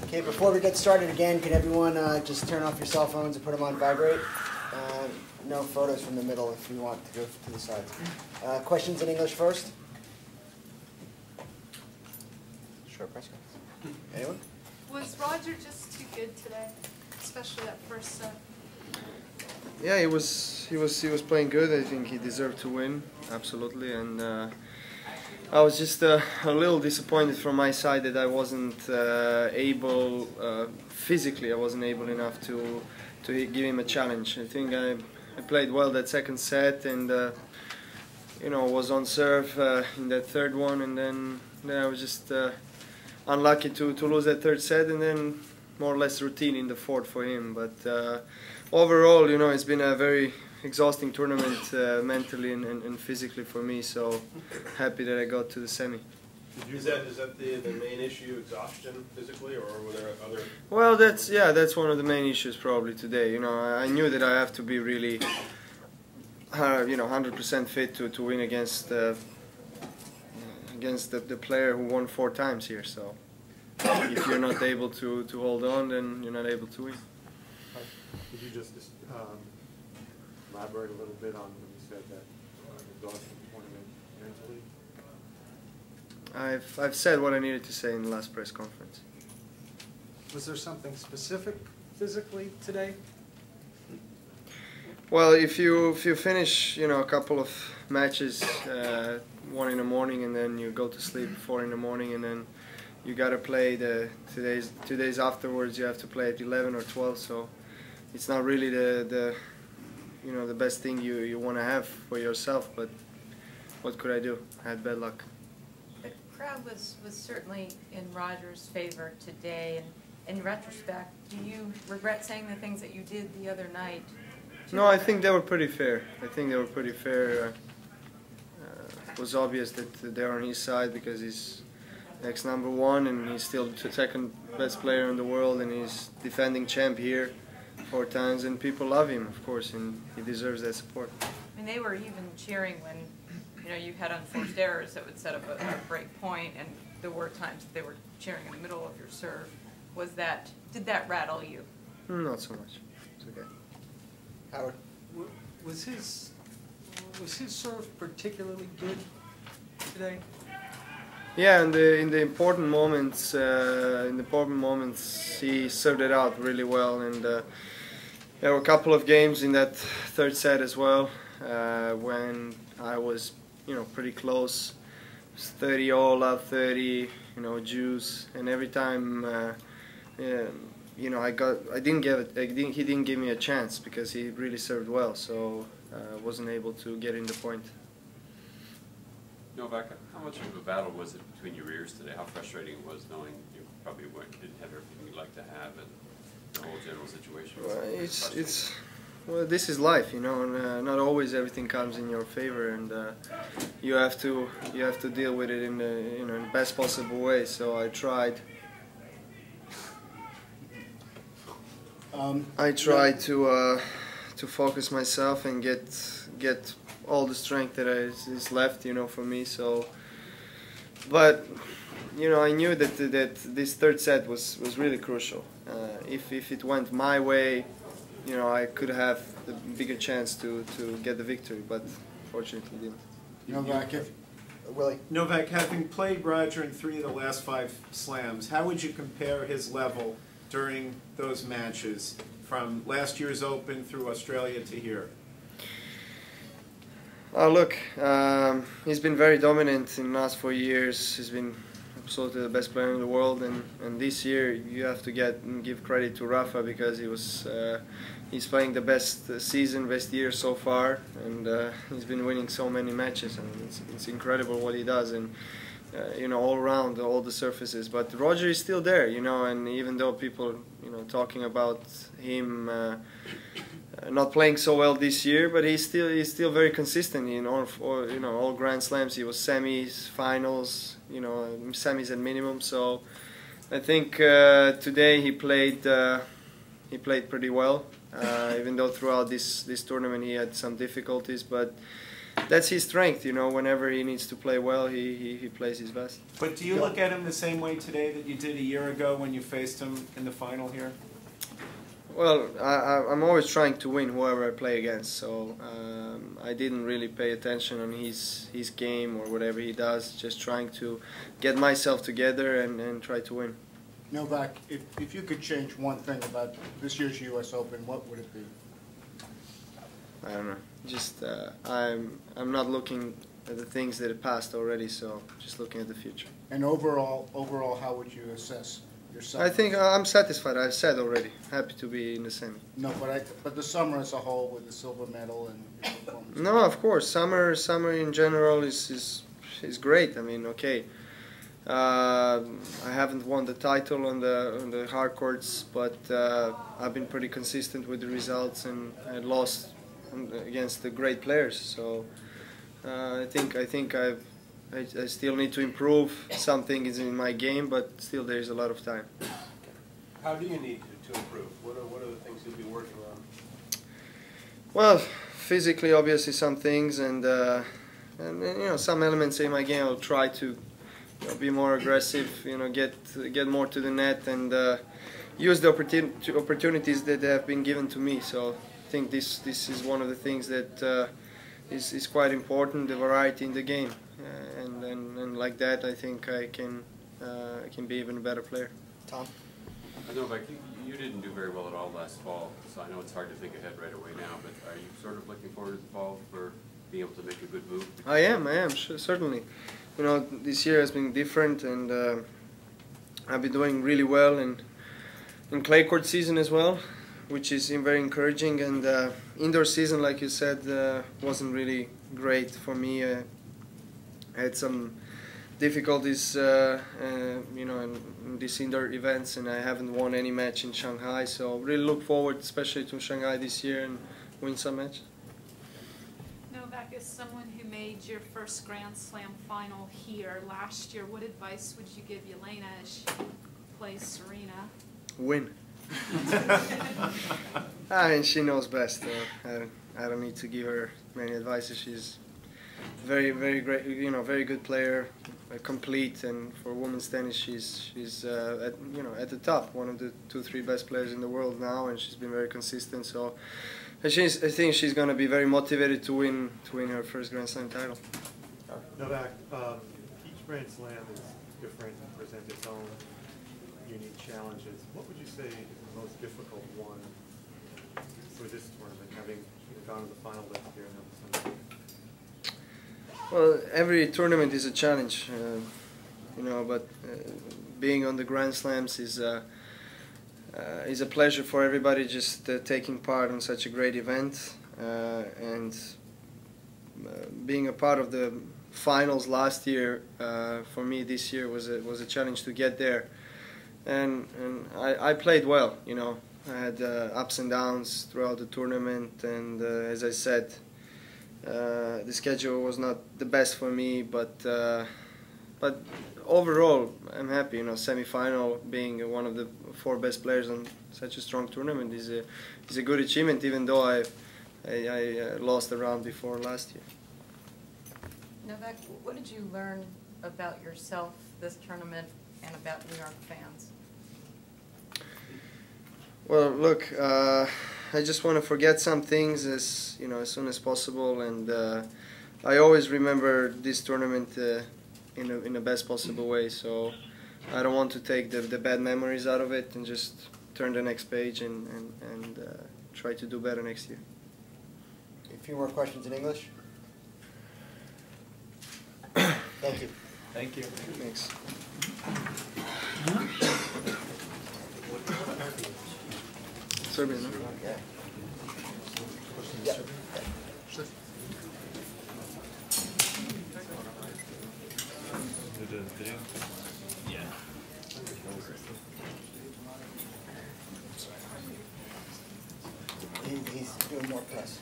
Okay, before we get started again, can everyone just turn off your cell phones and put them on vibrate? No photos from the middle if you want to go to the sides. Questions in English first? Short press conference. Anyone? Was Roger just too good today, especially that first set? Yeah, he was playing good. I think he deserved to win, absolutely. And I was just a little disappointed from my side that I wasn't able, physically, I wasn't able enough to give him a challenge. I think I played well that second set, and you know, was on serve in that third one, and then I was just unlucky to lose that third set, and then more or less routine in the fourth for him. But overall, you know, it's been a very exhausting tournament mentally and physically for me, so happy that I got to the semi. Is that the main issue, exhaustion physically, or were there other? Well, that's one of the main issues probably today. You know, I knew that I have to be really, you know, 100% fit to win against the player who won 4 times here. So if you're not able to hold on, then you're not able to win. Could you just elaborate a little bit on when you said that exhausting tournament mentally? I've said what I needed to say in the last press conference. Was there something specific physically today? Well, if you finish, you know, a couple of matches, 1 in the morning, and then you go to sleep 4 in the morning, and then you gotta play 2 days afterwards. You have to play at 11 or 12. So it's not really the you know, the best thing you want to have for yourself. But what could I do? I had bad luck. The crowd was certainly in Roger's favor today, and in retrospect, do you regret saying the things that you did the other night? No, I think they were pretty fair. I think they were pretty fair. It was obvious that they're on his side because he's ex-number 1 and he's still the second best player in the world, and he's defending champ here 4 times, and people love him, of course, and he deserves that support. I mean, they were even cheering when, you know, you had unforced errors that would set up a break point, and there were times that they were cheering in the middle of your serve. Did that rattle you? Not so much. It's okay. Howard? Was his serve particularly good today? Yeah, in the important moments, he served it out really well, and there were a couple of games in that third set as well when I was, you know, pretty close. It was 30 all, up 30, you know, juice, and every time, you know, he didn't give me a chance because he really served well, so I wasn't able to get in the point. Novak, how much of a battle was it between your ears today? How frustrating it was knowing you probably didn't have everything you'd like to have, and the whole general situation was well, this is life, you know, and not always everything comes in your favor, and you have to deal with it in the, you know, in the best possible way. So I tried. I tried to focus myself and get all the strength that is left, you know, for me. So, but you know, I knew that this third set was really crucial. If it went my way, you know, I could have the bigger chance to get the victory, but fortunately didn't. Novak, Willie? Novak, having played Roger in 3 of the last 5 slams, how would you compare his level during those matches from last year's Open through Australia to here? Look, he's been very dominant in the last 4 years. He's been absolutely the best player in the world, and this year you have to give credit to Rafa because he's playing the best season, best year so far, and he's been winning so many matches, and it's incredible what he does, and you know, all around all the surfaces. But Roger is still there, you know, and even though people, you know, talking about him not playing so well this year, but he's still very consistent in all Grand Slams. He was semis, finals, you know, semis at minimum. So I think today he played pretty well, even though throughout this tournament he had some difficulties. But that's his strength. You know, whenever he needs to play well, he plays his best. But do you look at him the same way today that you did a year ago when you faced him in the final here? Well, I'm always trying to win whoever I play against, so I didn't really pay attention on his game or whatever he does, just trying to get myself together and try to win. Novak, if you could change one thing about this year's U.S. Open, what would it be? I don't know, just I'm not looking at the things that have passed already, so just looking at the future. And overall, how would you assess yourself? I think I'm satisfied. I've said already. Happy to be in the semi. No, but the summer as a whole with the silver medal and your performance. No, of course. Summer in general is great. I mean, okay. I haven't won the title on the hard courts, but I've been pretty consistent with the results, and I lost against the great players. So I think I still need to improve. Some things in my game, but still there's a lot of time. How do you need to improve? What are the things you'll be working on? Well, physically, obviously, some things, and you know, some elements in my game. I'll try to be more aggressive. You know, get more to the net and use the opportunities that have been given to me. So I think this is one of the things that is quite important. The variety in the game. And like that, I think I can be even a better player. Tom? Novak, you didn't do very well at all last fall, so I know it's hard to think ahead right away now, but are you sort of looking forward to the fall for being able to make a good move? I am, certainly. You know, this year has been different, and I've been doing really well in clay court season as well, which is very encouraging, and indoor season, like you said, wasn't really great for me. I had some difficulties, you know, in these indoor events, and I haven't won any match in Shanghai. So really look forward, especially to Shanghai this year, and win some match. Novak, as someone who made your first Grand Slam final here last year, what advice would you give Yelena as she plays Serena? Win. And she knows best. I don't need to give her many advices. She's very great, you know, very good player, complete, and for women's tennis she's at the top, one of the 2-3 best players in the world now, and she's been very consistent. So I think she's going to be very motivated to win her first Grand Slam title. Novak, each Grand Slam is different and presents its own unique challenges. What would you say is the most difficult one for this tournament, having gone to the final last year and now the semi? Well, every tournament is a challenge, you know, but being on the Grand Slams is a pleasure for everybody, just taking part in such a great event, and being a part of the finals last year, for me this year was a challenge to get there, and I played well, you know. I had ups and downs throughout the tournament, and as I said, the schedule was not the best for me, but overall I'm happy. You know, semi-final, being one of the 4 best players on such a strong tournament is a good achievement, even though I lost the round before last year. Novak, what did you learn about yourself this tournament and about New York fans? Well, look, I just want to forget some things as soon as possible, and I always remember this tournament in the best possible way. So I don't want to take the bad memories out of it, and just turn the next page and try to do better next year. A few more questions in English. Thank you. Thank you. Thanks. Serbian, no? Okay. Yeah. He's doing more press.